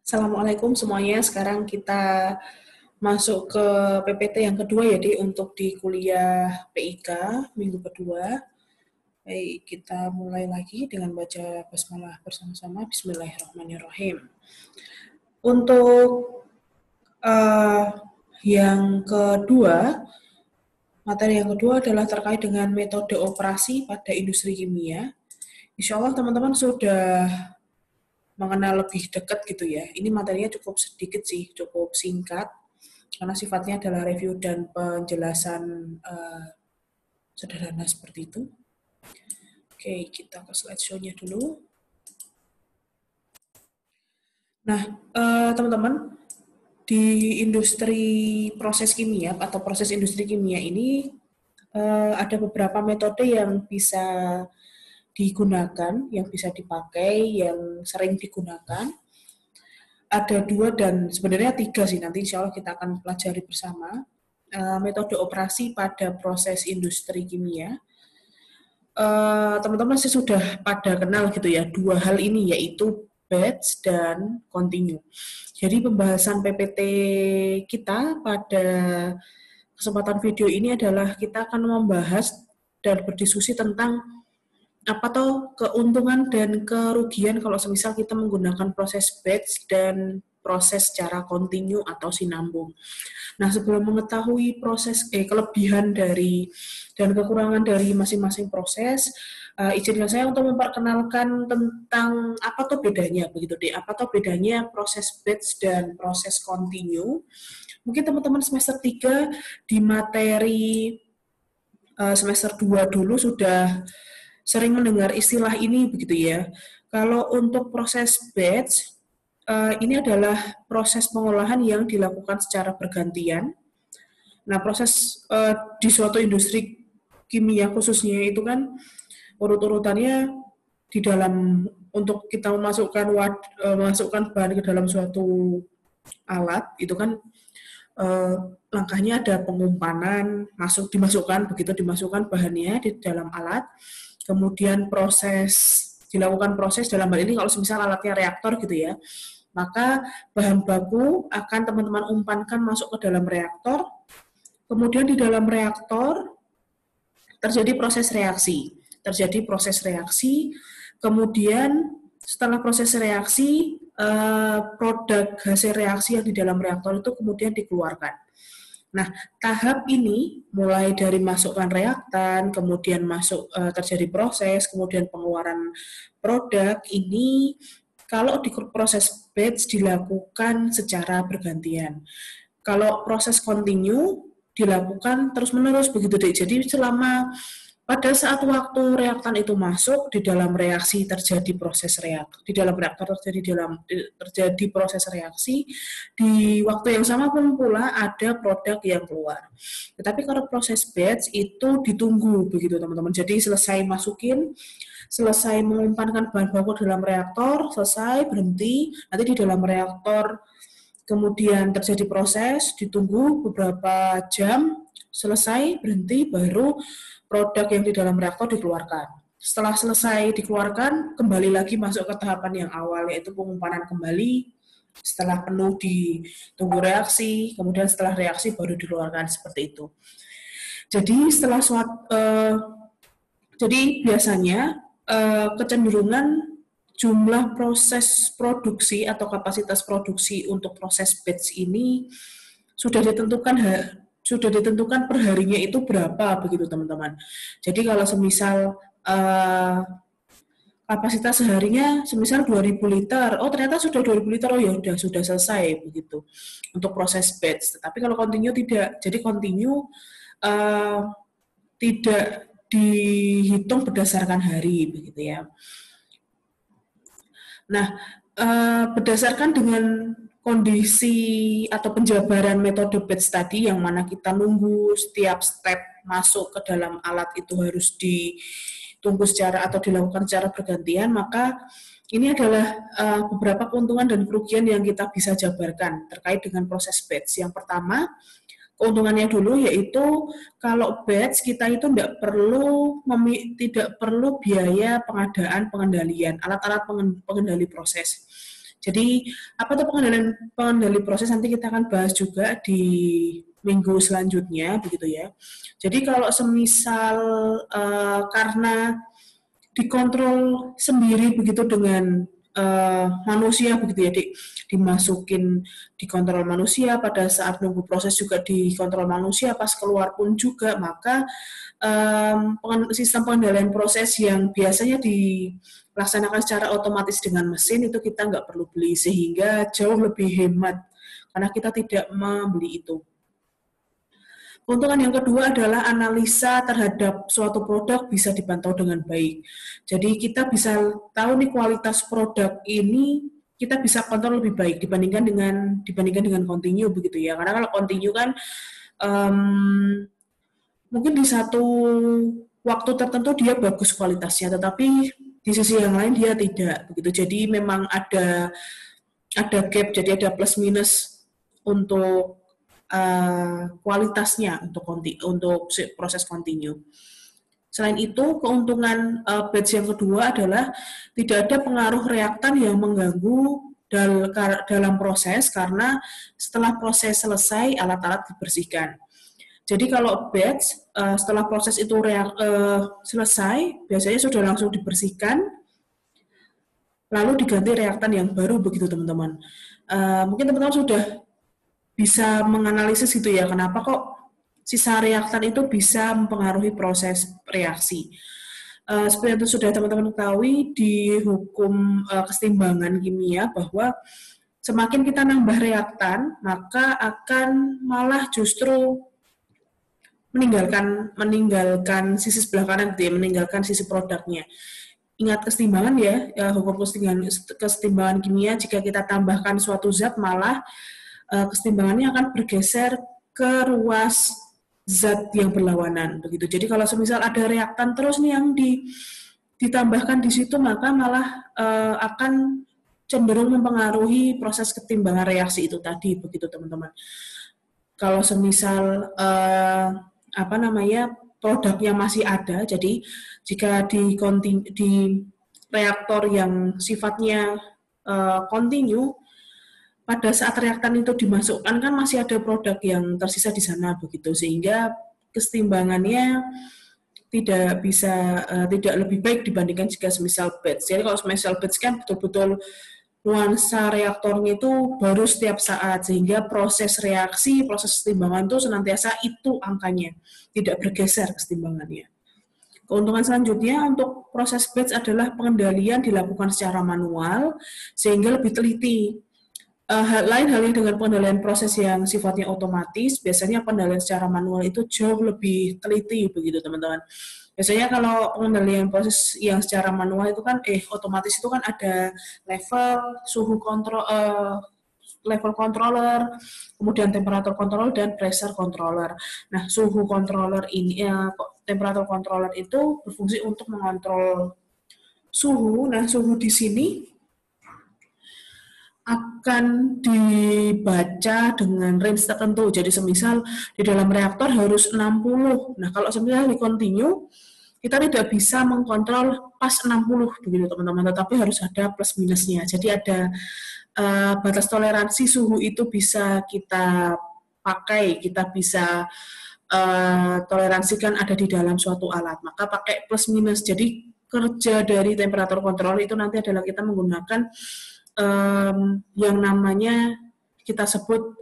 Assalamualaikum semuanya. Sekarang kita masuk ke PPT yang kedua ya, Di, untuk di kuliah PIK minggu kedua. Baik, kita mulai lagi dengan baca basmalah bersama-sama. Bismillahirrahmanirrahim. Untuk uh, yang kedua, materi yang kedua adalah terkait dengan metode operasi pada industri kimia. Insya Allah teman-teman sudah mengenal lebih dekat gitu ya. Ini materinya cukup sedikit sih, cukup singkat, karena sifatnya adalah review dan penjelasan sederhana seperti itu. Oke, kita ke slideshow-nya dulu. Nah, teman-teman, di industri proses kimia atau proses industri kimia ini ada beberapa metode yang bisa digunakan, yang bisa dipakai, yang sering digunakan. Ada dua dan sebenarnya tiga sih, nanti insya Allah kita akan pelajari bersama. Metode operasi pada proses industri kimia. Teman-teman masih sudah pada kenal gitu ya, dua hal ini yaitu batch dan continue. Jadi pembahasan PPT kita pada kesempatan video ini adalah kita akan membahas dan berdiskusi tentang apa tuh keuntungan dan kerugian kalau semisal kita menggunakan proses batch dan proses secara kontinu atau sinambung. Nah, sebelum mengetahui kelebihan dari dan kekurangan dari masing-masing proses, izinkan saya untuk memperkenalkan tentang apa tuh bedanya begitu deh. Apa tuh bedanya proses batch dan proses kontinu? Mungkin teman-teman semester 3 di materi semester 2 dulu sudah sering mendengar istilah ini begitu ya. Kalau untuk proses batch, ini adalah proses pengolahan yang dilakukan secara bergantian. Nah, proses di suatu industri kimia khususnya itu kan urut-urutannya di dalam untuk kita masukkan bahan ke dalam suatu alat itu kan langkahnya ada pengumpanan, dimasukkan bahannya di dalam alat, kemudian dilakukan proses dalam hal ini kalau misal alatnya reaktor gitu ya, maka bahan baku akan teman-teman umpankan masuk ke dalam reaktor, kemudian di dalam reaktor terjadi proses reaksi, kemudian setelah proses reaksi, produk hasil reaksi yang di dalam reaktor itu kemudian dikeluarkan. Nah, tahap ini mulai dari masukkan reaktan, kemudian terjadi proses, kemudian pengeluaran produk ini kalau di proses batch dilakukan secara bergantian. Kalau proses continue dilakukan terus-menerus begitu deh. Jadi pada saat waktu reaktan itu masuk, di dalam reaksi terjadi proses reaksi, di dalam reaktor terjadi proses reaksi, di waktu yang sama pun pula ada produk yang keluar. Tetapi kalau proses batch itu ditunggu begitu teman-teman. Jadi selesai mengumpankan bahan baku dalam reaktor, selesai, berhenti, nanti di dalam reaktor kemudian terjadi proses, ditunggu beberapa jam, selesai, berhenti, baru produk yang di dalam reaktor dikeluarkan. Setelah selesai dikeluarkan, kembali lagi masuk ke tahapan yang awal, yaitu pengumpanan kembali. Setelah penuh ditunggu reaksi, kemudian setelah reaksi baru dikeluarkan, seperti itu. Jadi biasanya kecenderungan jumlah proses produksi atau kapasitas produksi untuk proses batch ini sudah ditentukan per harinya itu berapa begitu teman-teman. Jadi kalau semisal kapasitas seharinya semisal 2.000 liter, oh ternyata sudah 2.000 liter, oh ya sudah selesai begitu untuk proses batch. Tetapi kalau continue tidak, jadi continue tidak dihitung berdasarkan hari begitu ya. Nah, berdasarkan dengan kondisi atau penjabaran metode batch tadi, yang mana kita nunggu setiap step masuk ke dalam alat itu harus ditunggu secara atau dilakukan secara bergantian, maka ini adalah beberapa keuntungan dan kerugian yang kita bisa jabarkan terkait dengan proses batch. Yang pertama, keuntungannya dulu yaitu kalau batch kita itu tidak perlu biaya pengadaan pengendalian alat-alat pengendali proses. Jadi apa tuh pengendali proses, nanti kita akan bahas juga di minggu selanjutnya begitu ya. Jadi kalau semisal karena dikontrol sendiri begitu dengan manusia begitu ya, dimasukin dikontrol manusia, pada saat nunggu proses juga dikontrol manusia, pas keluar pun juga, maka sistem pengendalian proses yang biasanya dilaksanakan secara otomatis dengan mesin itu kita nggak perlu beli, sehingga jauh lebih hemat karena kita tidak membeli itu. Keuntungan yang kedua adalah analisa terhadap suatu produk bisa dipantau dengan baik. Jadi kita bisa tahu nih kualitas produk ini, kita bisa kontrol lebih baik dibandingkan dengan continue begitu ya. Karena kalau continue kan mungkin di satu waktu tertentu dia bagus kualitasnya, tetapi di sisi yang lain dia tidak begitu. Jadi memang ada gap, jadi ada plus minus untuk kualitasnya untuk proses continue. Selain itu, keuntungan batch yang kedua adalah tidak ada pengaruh reaktan yang mengganggu dalam proses, karena setelah proses selesai alat-alat dibersihkan. Jadi kalau batch setelah proses itu selesai, biasanya sudah langsung dibersihkan, lalu diganti reaktan yang baru begitu teman-teman. Mungkin teman-teman sudah bisa menganalisis gitu ya, kenapa kok sisa reaktan itu bisa mempengaruhi proses reaksi. Seperti itu sudah teman-teman ketahui di hukum kesetimbangan kimia, bahwa semakin kita nambah reaktan, maka akan malah justru meninggalkan sisi sebelah kanan gitu ya, meninggalkan sisi produknya. Ingat kesetimbangan ya, hukum kesetimbangan kimia, jika kita tambahkan suatu zat malah kesetimbangannya akan bergeser ke ruas zat yang berlawanan begitu. Jadi kalau semisal ada reaktan terus nih yang ditambahkan di situ, maka malah akan cenderung mempengaruhi proses kesetimbangan reaksi itu tadi begitu teman-teman. Kalau semisal produknya masih ada, jadi jika di reaktor yang sifatnya continue, pada saat reaktan itu dimasukkan kan masih ada produk yang tersisa di sana begitu, sehingga kesetimbangannya tidak lebih baik dibandingkan jika semisal batch. Jadi kalau semisal batch kan betul-betul nuansa reaktornya itu baru setiap saat, sehingga proses reaksi, proses kesetimbangan itu senantiasa itu angkanya, tidak bergeser kesetimbangannya. Keuntungan selanjutnya untuk proses batch adalah pengendalian dilakukan secara manual, sehingga lebih teliti. Lain halnya dengan pengendalian proses yang sifatnya otomatis, biasanya pengendalian secara manual itu jauh lebih teliti begitu teman-teman. Biasanya kalau pengendalian proses yang secara manual itu kan otomatis itu kan ada level suhu kontrol, level controller, kemudian temperatur controller dan pressure controller. Nah, suhu controller ini temperatur controller itu berfungsi untuk mengontrol suhu. Nah, suhu di sini akan dibaca dengan range tertentu. Jadi semisal di dalam reaktor harus 60. Nah, kalau semisal di continue, kita tidak bisa mengkontrol pas 60 begitu teman-teman, tetapi harus ada plus minusnya. Jadi ada batas toleransi suhu itu bisa kita pakai, kita bisa toleransikan ada di dalam suatu alat. Maka pakai plus minus. Jadi kerja dari temperatur kontrol itu nanti adalah kita menggunakan yang namanya kita sebut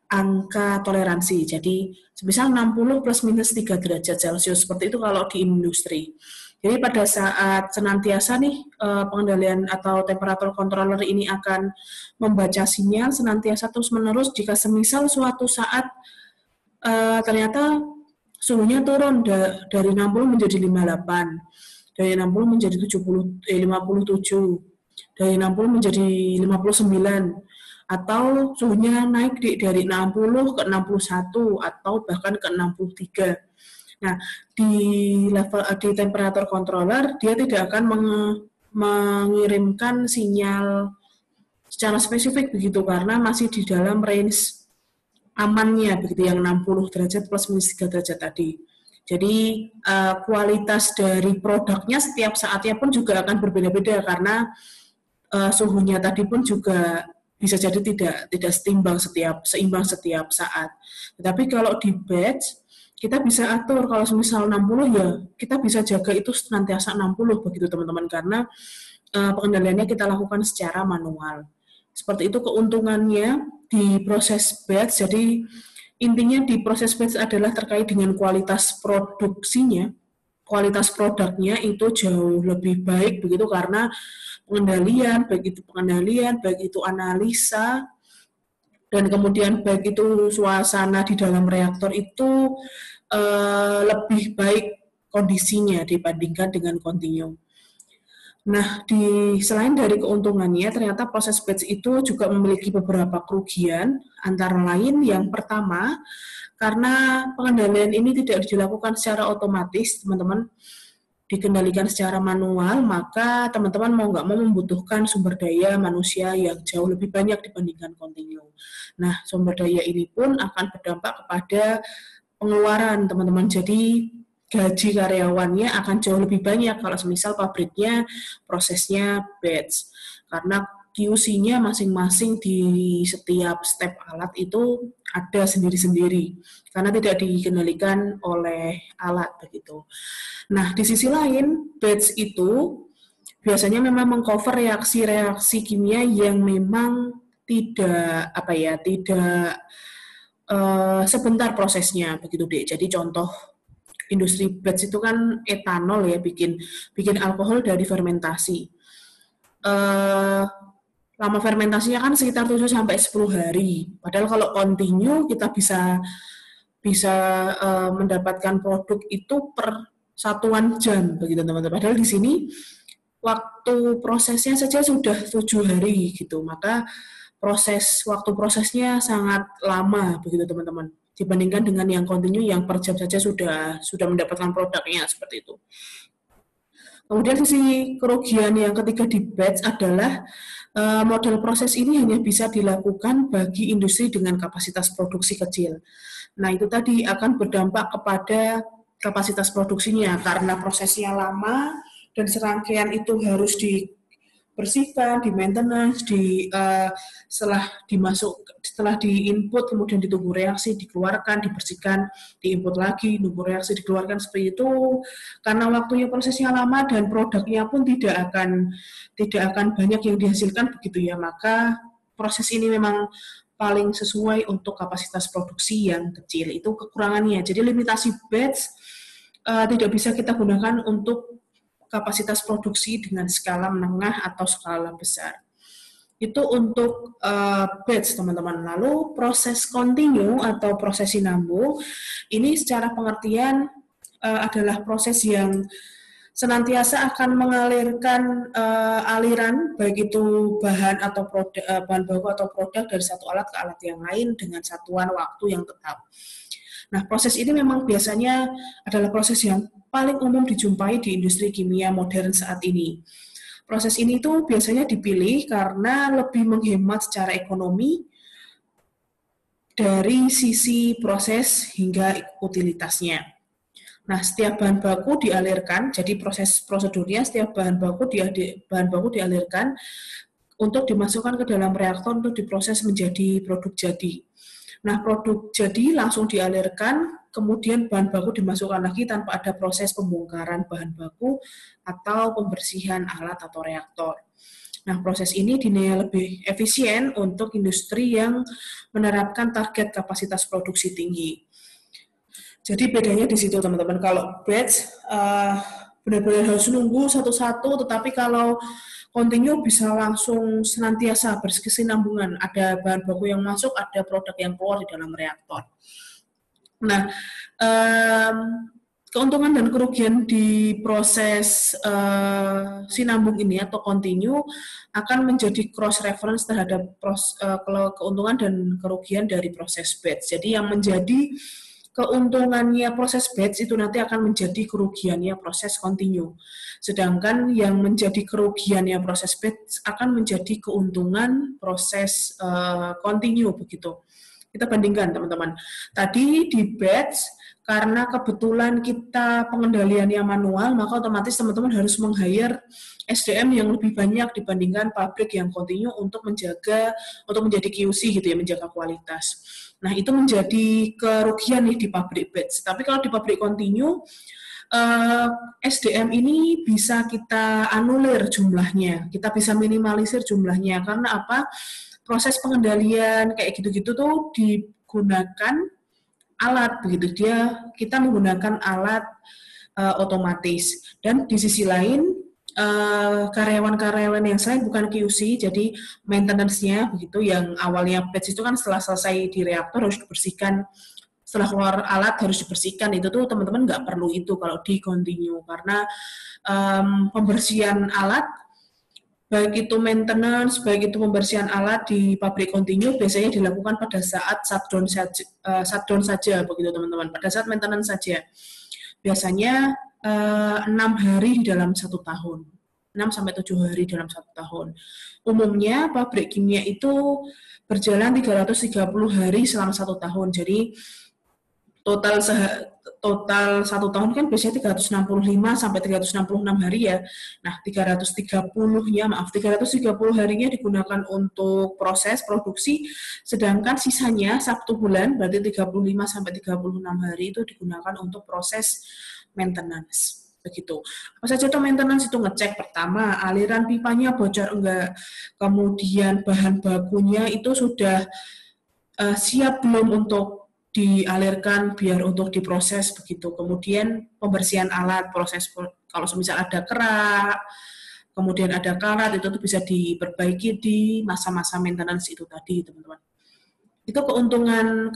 angka toleransi. Jadi semisal 60 plus minus 3 derajat Celcius, seperti itu kalau di industri. Jadi pada saat senantiasa nih pengendalian atau temperatur controller ini akan membaca sinyal senantiasa terus menerus, jika semisal suatu saat ternyata suhunya turun dari 60 menjadi 58, dari 60 menjadi 57, dari 60 menjadi 59, atau suhunya naik dari 60 ke 61 atau bahkan ke 63. Nah, di temperatur controller dia tidak akan mengirimkan sinyal secara spesifik begitu, karena masih di dalam range amannya begitu, yang 60 derajat plus minus 3 derajat tadi. Jadi kualitas dari produknya setiap saatnya pun juga akan berbeda-beda, karena suhunya tadi pun juga bisa jadi tidak seimbang setiap saat. Tetapi kalau di batch kita bisa atur, kalau misal 60 ya kita bisa jaga itu senantiasa 60 begitu teman-teman, karena pengendaliannya kita lakukan secara manual. Seperti itu keuntungannya di proses batch. Jadi intinya di proses batch adalah terkait dengan kualitas produksinya, kualitas produknya itu jauh lebih baik begitu, karena pengendalian, baik itu analisa, dan kemudian baik itu suasana di dalam reaktor itu lebih baik kondisinya dibandingkan dengan kontinu. Nah, selain dari keuntungannya, ternyata proses batch itu juga memiliki beberapa kerugian, antara lain yang pertama, karena pengendalian ini tidak dilakukan secara otomatis, teman-teman, dikendalikan secara manual, maka teman-teman mau nggak mau membutuhkan sumber daya manusia yang jauh lebih banyak dibandingkan kontinu. Nah, sumber daya ini pun akan berdampak kepada pengeluaran teman-teman. Jadi gaji karyawannya akan jauh lebih banyak kalau semisal pabriknya prosesnya batch, karena QC-nya masing-masing di setiap step alat itu ada sendiri-sendiri karena tidak dikendalikan oleh alat begitu. Nah, di sisi lain batch itu biasanya memang mengcover reaksi-reaksi kimia yang memang tidak sebentar prosesnya begitu deh. Jadi contoh industri batch itu kan etanol ya, bikin alkohol dari fermentasi. Lama fermentasinya kan sekitar 7 sampai 10 hari. Padahal kalau kontinu kita bisa mendapatkan produk itu per satuan jam begitu teman-teman. Padahal di sini waktu prosesnya saja sudah 7 hari gitu. Maka waktu prosesnya sangat lama begitu teman-teman, dibandingkan dengan yang kontinu yang per jam saja sudah mendapatkan produknya seperti itu. Kemudian sisi kerugian yang ketiga di batch adalah model proses ini hanya bisa dilakukan bagi industri dengan kapasitas produksi kecil. Nah, itu tadi akan berdampak kepada kapasitas produksinya karena prosesnya lama dan serangkaian itu harus dibersihkan, di maintenance, setelah diinput kemudian ditunggu reaksi, dikeluarkan, dibersihkan, diinput lagi, nunggu reaksi, dikeluarkan, seperti itu. Karena waktunya prosesnya lama dan produknya pun tidak akan banyak yang dihasilkan begitu ya, maka proses ini memang paling sesuai untuk kapasitas produksi yang kecil. Itu kekurangannya. Jadi limitasi batch tidak bisa kita gunakan untuk kapasitas produksi dengan skala menengah atau skala besar. Itu untuk batch, teman-teman. Lalu proses kontinu atau proses sinambung, ini secara pengertian adalah proses yang senantiasa akan mengalirkan aliran baik itu bahan baku atau produk dari satu alat ke alat yang lain dengan satuan waktu yang tetap. Nah, proses ini memang biasanya adalah proses yang paling umum dijumpai di industri kimia modern saat ini. Proses ini tuh biasanya dipilih karena lebih menghemat secara ekonomi dari sisi proses hingga utilitasnya. Nah, setiap bahan baku dialirkan, jadi prosedurnya setiap bahan baku dialirkan untuk dimasukkan ke dalam reaktor untuk diproses menjadi produk jadi. Nah, produk jadi langsung dialirkan, kemudian bahan baku dimasukkan lagi tanpa ada proses pembongkaran bahan baku atau pembersihan alat atau reaktor. Nah, proses ini dinilai lebih efisien untuk industri yang menerapkan target kapasitas produksi tinggi. Jadi bedanya di situ teman-teman. Kalau batch benar-benar harus nunggu satu-satu, tetapi kalau kontinu bisa langsung senantiasa berkesinambungan. Ada bahan baku yang masuk, ada produk yang keluar di dalam reaktor. Nah, keuntungan dan kerugian di proses sinambung ini atau kontinu akan menjadi cross reference terhadap keuntungan dan kerugian dari proses batch. Jadi yang menjadi keuntungannya proses batch itu nanti akan menjadi kerugiannya proses kontinu. Sedangkan yang menjadi kerugiannya proses batch akan menjadi keuntungan proses kontinu begitu. Kita bandingkan teman-teman. Tadi di batch, karena kebetulan kita pengendaliannya manual, maka otomatis teman-teman harus meng-hire SDM yang lebih banyak dibandingkan pabrik yang kontinu untuk menjadi QC gitu ya, menjaga kualitas. Nah, itu menjadi kerugian nih di pabrik batch. Tapi kalau di pabrik kontinu, SDM ini bisa kita anulir jumlahnya, kita bisa minimalisir jumlahnya. Karena apa? Proses pengendalian kayak gitu-gitu tuh digunakan alat begitu, kita menggunakan alat otomatis. Dan di sisi lain karyawan-karyawan yang selain bukan QC, jadi maintenance-nya begitu, yang awalnya batch itu kan setelah selesai di reaktor harus dibersihkan, setelah keluar alat harus dibersihkan, itu tuh teman-teman nggak perlu itu kalau di continue, karena pembersihan alat, baik itu maintenance, baik itu pembersihan alat di pabrik kontinu biasanya dilakukan pada saat shutdown saja begitu teman-teman, pada saat maintenance saja. Biasanya 6 hari di dalam 1 tahun. 6-7 hari dalam 1 tahun. Umumnya pabrik kimia itu berjalan 330 hari selama 1 tahun. Jadi total 1 tahun kan biasanya 365 sampai 366 hari ya. Nah, 330 harinya digunakan untuk proses produksi, sedangkan sisanya 1 bulan, berarti 35 sampai 36 hari itu digunakan untuk proses maintenance. Begitu. Apa saja itu maintenance? Itu ngecek pertama, aliran pipanya bocor enggak, kemudian bahan bakunya itu sudah siap belum untuk dialirkan biar untuk diproses begitu. Kemudian pembersihan alat, proses kalau semisal ada kerak, kemudian ada karat, itu tuh bisa diperbaiki di masa-masa maintenance itu tadi, teman-teman. Itu keuntungan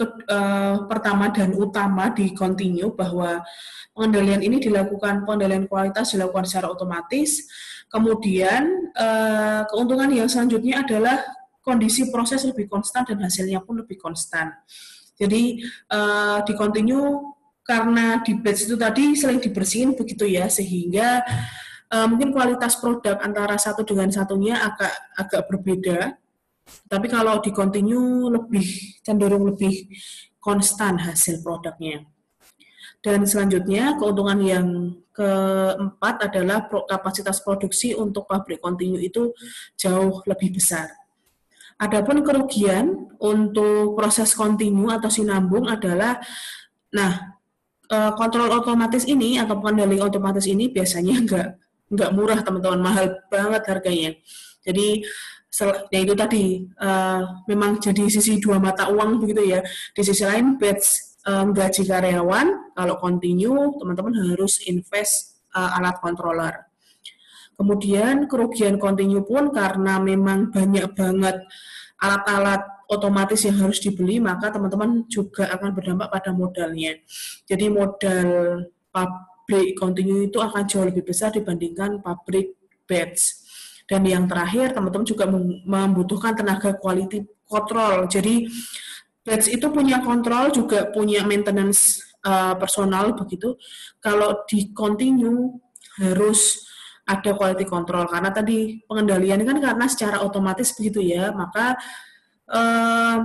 pertama dan utama di continue, bahwa pengendalian ini pengendalian kualitas dilakukan secara otomatis. Kemudian keuntungan yang selanjutnya adalah kondisi proses lebih konstan dan hasilnya pun lebih konstan. Jadi di continue karena di batch itu tadi sering dibersihin begitu ya, sehingga mungkin kualitas produk antara satu dengan satunya agak berbeda. Tapi kalau di continue cenderung lebih konstan hasil produknya. Dan selanjutnya keuntungan yang keempat adalah kapasitas produksi untuk pabrik continue itu jauh lebih besar. Adapun kerugian untuk proses kontinu atau sinambung adalah, kontrol otomatis ini atau pengendalian otomatis ini biasanya nggak murah teman-teman, mahal banget harganya. Jadi ya itu tadi memang jadi sisi dua mata uang begitu ya. Di sisi lain batch gaji karyawan, kalau kontinu teman-teman harus invest alat controller. Kemudian kerugian kontinu pun karena memang banyak banget alat-alat otomatis yang harus dibeli, maka teman-teman juga akan berdampak pada modalnya. Jadi modal pabrik kontinu itu akan jauh lebih besar dibandingkan pabrik batch. Dan yang terakhir, teman-teman juga membutuhkan tenaga quality control. Jadi batch itu punya kontrol, juga punya maintenance personal begitu. Kalau di continue harus ada quality control, karena tadi pengendalian kan karena secara otomatis begitu ya, maka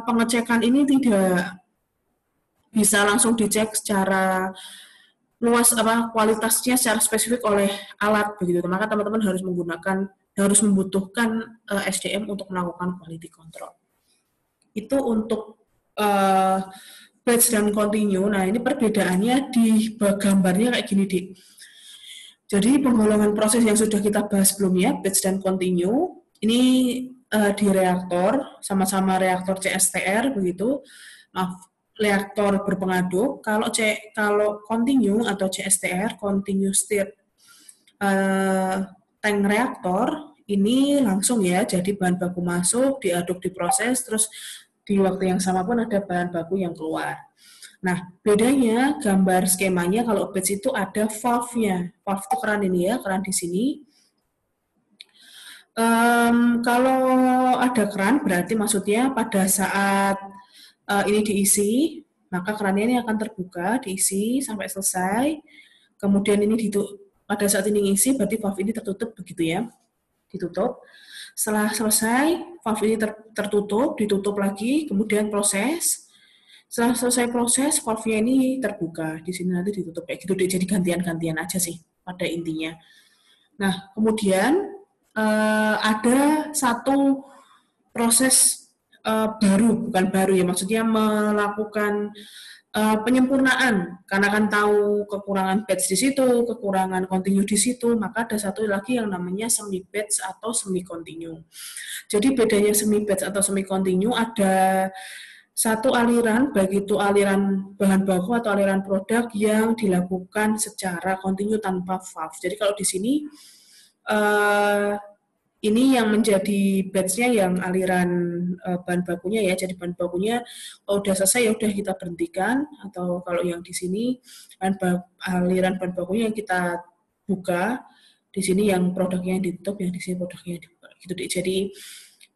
pengecekan ini tidak bisa langsung dicek secara luas kualitasnya secara spesifik oleh alat begitu. Maka teman-teman harus membutuhkan SDM untuk melakukan quality control. Itu untuk batch dan continue. Nah, ini perbedaannya di gambarnya kayak gini, Dik. Jadi penggolongan proses yang sudah kita bahas sebelumnya, batch dan continue, ini di reaktor, sama-sama reaktor CSTR begitu. Reaktor berpengaduk. Kalau continue atau CSTR, continuous state tank reaktor, ini langsung ya, jadi bahan baku masuk, diaduk, diproses, terus di waktu yang sama pun ada bahan baku yang keluar. Nah, bedanya gambar skemanya kalau batch itu ada valve-nya. Valve itu keran ini ya, keran di sini. Kalau ada keran, berarti maksudnya pada saat ini diisi, maka kerannya ini akan terbuka, diisi sampai selesai. Kemudian ini pada saat ini ngisi, berarti valve ini tertutup begitu ya, ditutup. Setelah selesai, valve ini tertutup, ditutup lagi, kemudian proses. Setelah selesai proses, valve-nya ini terbuka. Di sini nanti ditutup kayak gitu. Jadi gantian-gantian aja sih pada intinya. Nah, kemudian ada satu proses baru, bukan baru ya, maksudnya melakukan penyempurnaan, karena kan tahu kekurangan batch di situ, kekurangan continue di situ, maka ada satu lagi yang namanya semi batch atau semi continue. Jadi bedanya semi batch atau semi continue ada satu aliran, baik itu aliran bahan baku atau aliran produk yang dilakukan secara kontinu tanpa valve. Jadi kalau di sini ini yang menjadi batch-nya yang aliran bahan bakunya ya. Jadi bahan bakunya kalau udah selesai ya udah kita berhentikan, atau kalau yang di sini aliran bahan bakunya yang kita buka, di sini yang produknya yang ditutup, yang di sini produknya yang dibuka gitu deh. Jadi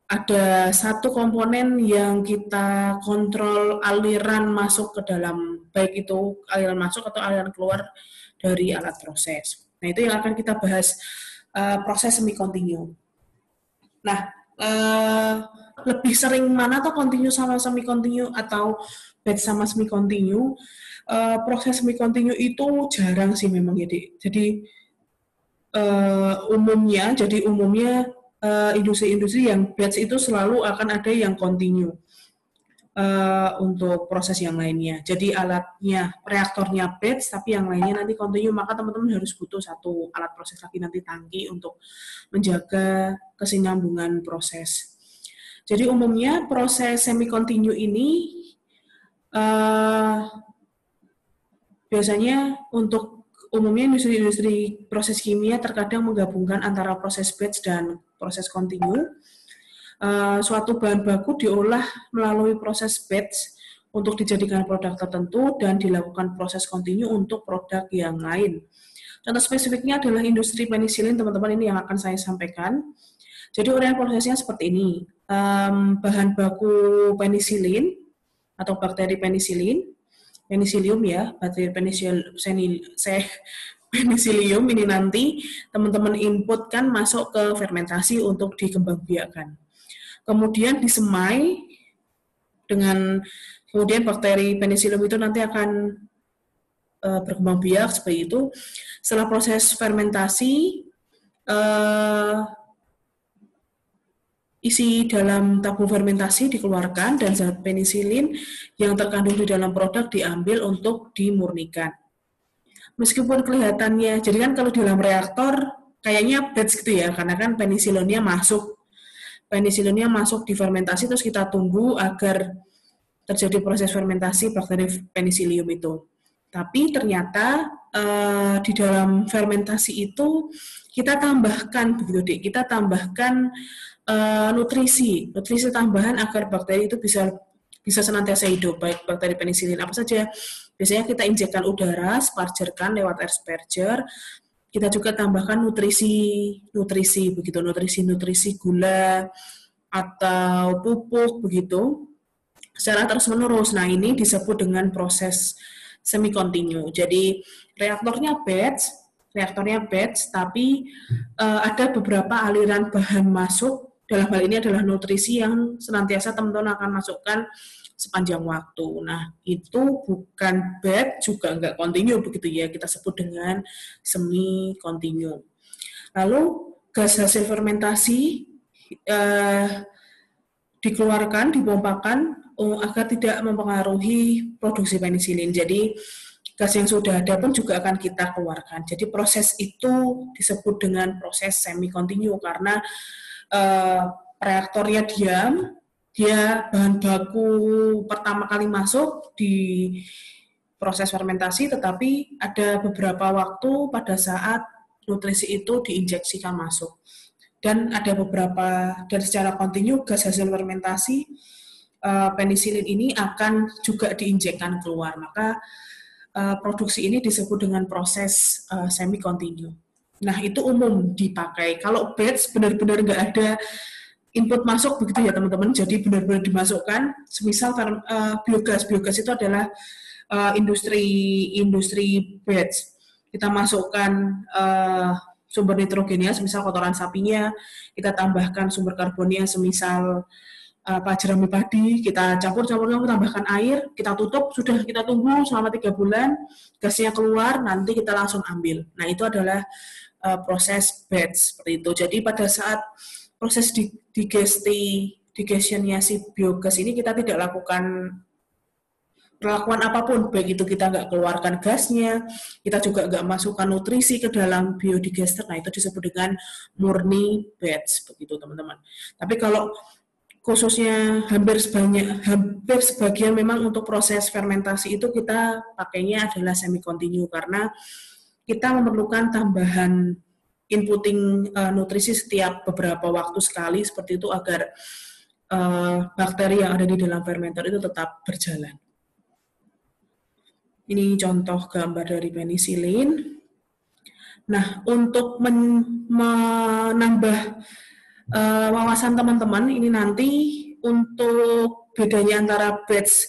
ada satu komponen yang kita kontrol aliran masuk ke dalam, baik itu aliran masuk atau aliran keluar dari alat proses. Nah, itu yang akan kita bahas proses semi continue. Nah, lebih sering mana tuh continue sama semi continue atau batch sama semi continue? Proses semi continue itu jarang sih memang ya, Dik. Jadi umumnya industri-industri yang batch itu selalu akan ada yang continue untuk proses yang lainnya. Jadi alatnya, reaktornya batch, tapi yang lainnya nanti continue, maka teman-teman harus butuh satu alat proses lagi, nanti tangki, untuk menjaga kesinambungan proses. Jadi umumnya proses semi-continue ini biasanya untuk umumnya industri-industri proses kimia terkadang menggabungkan antara proses batch dan proses continue. Suatu bahan baku diolah melalui proses batch untuk dijadikan produk tertentu dan dilakukan proses continue untuk produk yang lain. Contoh spesifiknya adalah industri penisilin, teman-teman, ini yang akan saya sampaikan. Jadi uraian prosesnya seperti ini. Bahan baku penisilin atau bakteri penicillium ya, bakteri penicillium ini nanti teman-teman input kan masuk ke fermentasi untuk dikembangbiakkan. Kemudian disemai dengan, kemudian bakteri penicillium itu nanti akan berkembang biak seperti itu. Setelah proses fermentasi, isi dalam tabung fermentasi dikeluarkan dan zat penisilin yang terkandung di dalam produk diambil untuk dimurnikan. Meskipun kelihatannya, jadi kan kalau di dalam reaktor kayaknya batch gitu ya, karena kan penisilinnya masuk di fermentasi, terus kita tunggu agar terjadi proses fermentasi bakteri penicillium itu. Tapi ternyata di dalam fermentasi itu kita tambahkan, begitu Dik, kita tambahkan nutrisi tambahan agar bakteri itu bisa senantiasa hidup, baik bakteri penisilin apa saja. Biasanya kita injekkan udara, spargerkan lewat air sparger. Kita juga tambahkan nutrisi begitu, nutrisi gula atau pupuk begitu, secara terus-menerus. Nah, ini disebut dengan proses semi continue. Jadi reaktornya batch, tapi ada beberapa aliran bahan masuk. Dalam hal ini adalah nutrisi yang senantiasa teman-teman akan masukkan sepanjang waktu. Nah, itu bukan batch, juga nggak continue begitu ya. Kita sebut dengan semi continue. Lalu gas hasil fermentasi dikeluarkan, dipompakan agar tidak mempengaruhi produksi penisilin. Jadi gas yang sudah ada pun juga akan kita keluarkan. Jadi proses itu disebut dengan proses semi continue karena reaktornya diam, dia bahan baku pertama kali masuk di proses fermentasi, tetapi ada beberapa waktu pada saat nutrisi itu diinjeksikan masuk. Dan ada beberapa, dan secara kontinu gas hasil fermentasi penisilin ini akan juga diinjekkan keluar. Maka produksi ini disebut dengan proses semi continue. Nah, itu umum dipakai. Kalau batch benar-benar nggak ada input masuk begitu ya teman-teman. Jadi benar-benar dimasukkan. Semisal biogas itu adalah industri batch. Kita masukkan sumber nitrogennya, semisal kotoran sapinya, kita tambahkan sumber karbonnya, semisal jerami padi, kita campur-campur, tambahkan air, kita tutup, sudah kita tunggu selama 3 bulan, gasnya keluar, nanti kita langsung ambil. Nah, itu adalah proses batch seperti itu. Jadi pada saat proses digestionnya si biogas ini kita tidak lakukan perlakuan apapun, baik itu kita nggak keluarkan gasnya, kita juga nggak masukkan nutrisi ke dalam biodigester, nah itu disebut dengan murni batch, begitu teman-teman. Tapi kalau khususnya hampir sebagian memang untuk proses fermentasi itu kita pakainya adalah semi continue karena kita memerlukan tambahan inputting nutrisi setiap beberapa waktu sekali seperti itu agar bakteri yang ada di dalam fermenter itu tetap berjalan. Ini contoh gambar dari penisilin. Nah, untuk menambah wawasan teman-teman, ini nanti untuk bedanya antara batch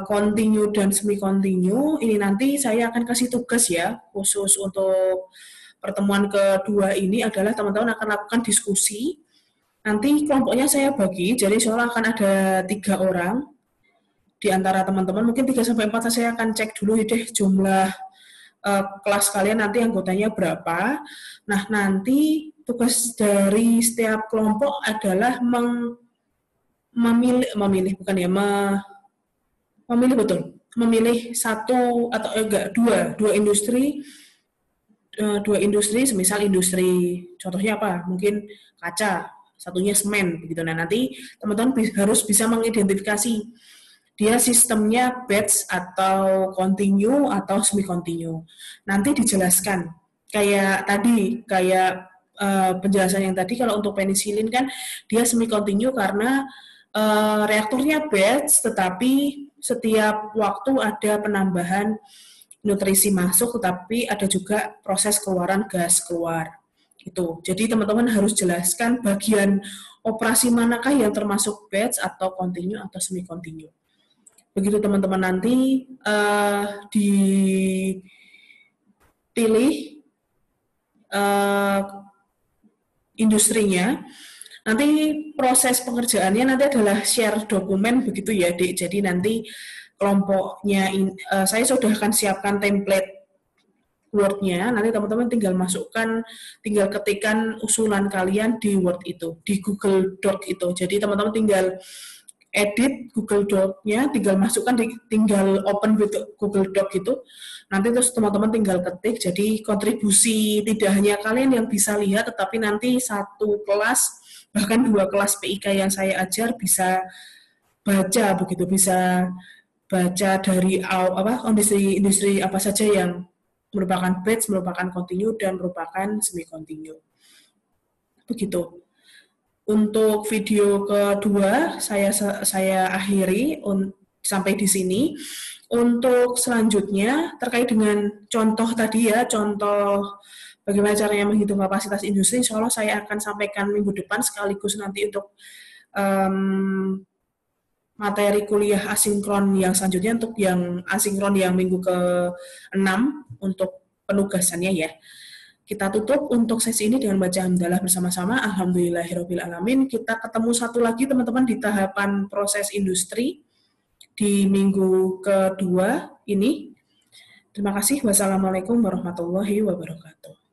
continue dan semi continue, ini nanti saya akan kasih tugas ya, khusus untuk pertemuan kedua ini adalah teman-teman akan lakukan diskusi. Nanti kelompoknya saya bagi, jadi soalnya akan ada 3 orang di antara teman-teman, mungkin 3-4 saya akan cek dulu deh jumlah kelas kalian nanti anggotanya berapa. Nah, nanti tugas dari setiap kelompok adalah memilih satu atau dua industri, semisal industri contohnya apa? Mungkin kaca, satunya semen begitu. Nah, nanti teman-teman harus bisa mengidentifikasi dia sistemnya batch atau continue atau semi continue. Nanti dijelaskan kayak penjelasan yang tadi, kalau untuk penisilin kan dia semi continue karena reaktornya batch tetapi setiap waktu ada penambahan nutrisi masuk tetapi ada juga proses keluaran gas keluar. Itu. Jadi teman-teman harus jelaskan bagian operasi manakah yang termasuk batch atau continue atau semi continue. Begitu teman-teman nanti dipilih industrinya, nanti proses pengerjaannya nanti adalah share dokumen begitu ya, Dek. Jadi nanti kelompoknya, saya sudah akan siapkan template Word-nya, nanti teman-teman tinggal ketikkan usulan kalian di Word itu, di Google Doc itu. Jadi teman-teman tinggal edit Google Doc-nya, tinggal masukkan, tinggal open with Google Doc itu, nanti terus teman-teman tinggal ketik, jadi kontribusi tidak hanya kalian yang bisa lihat, tetapi nanti satu kelas, bahkan 2 kelas PIK yang saya ajar bisa baca, begitu, bisa baca dari industri apa saja yang merupakan batch, merupakan continue, dan merupakan semi-continue. Begitu. Untuk video kedua saya akhiri sampai di sini. Untuk selanjutnya terkait dengan contoh tadi ya, contoh bagaimana caranya menghitung kapasitas industri, insya Allah saya akan sampaikan minggu depan sekaligus nanti untuk materi kuliah asinkron yang selanjutnya, untuk yang asinkron yang minggu ke-6 untuk penugasannya ya. Kita tutup untuk sesi ini dengan baca hamdalah bersama-sama. Alhamdulillahirrabbilalamin. Kita ketemu satu lagi teman-teman di tahapan proses industri di minggu kedua ini. Terima kasih. Wassalamualaikum warahmatullahi wabarakatuh.